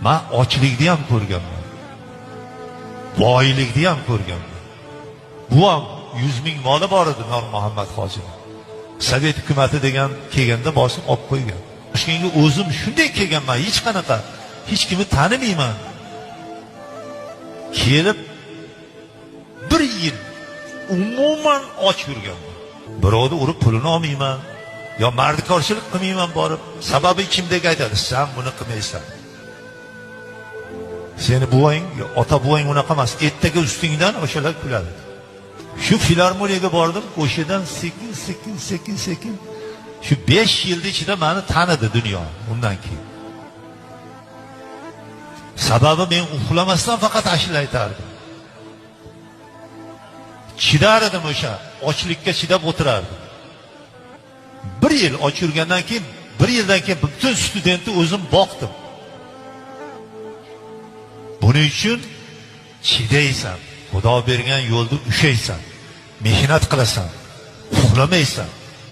Men ochlikni ham ko'rganman. Boylikni ham ko'rganman. Bu ham 100 ming moli bor edi Nur Muhammad hoji. Sovet hukumati degan kelganda bosib olib qo'ygan. Toshkentga o'zim shunday kelganman, hech qanaqa, hech kimni tanimayman. Kelib bir yil umuman och yurganman. Birovni urib pulini olmayman, yo mardikorchilik qilmayman borib. Sababi ichimdagi aytadi, sen buni qilmaysan. Seni buvang, ota buvang unaqa emas, ertaga ustingdan o'shalar kuladi. Shu filarmoniyaga bordim, o'shadan sekin shu 5 yilda ichida meni tanidi dunyo undan keyin. Sababi men uxlamasdan faqat ashula aytardim. Chidar edim o'sha, ochlikka chidab o'tirardim. 1 yil och yurgandan keyin, 1 yildan keyin butun studentni o'zim boqdim. Buning uchun chidaysan, Xudo bergan yo'lda ushaysan, mehnat qilasan, uxlamaysan.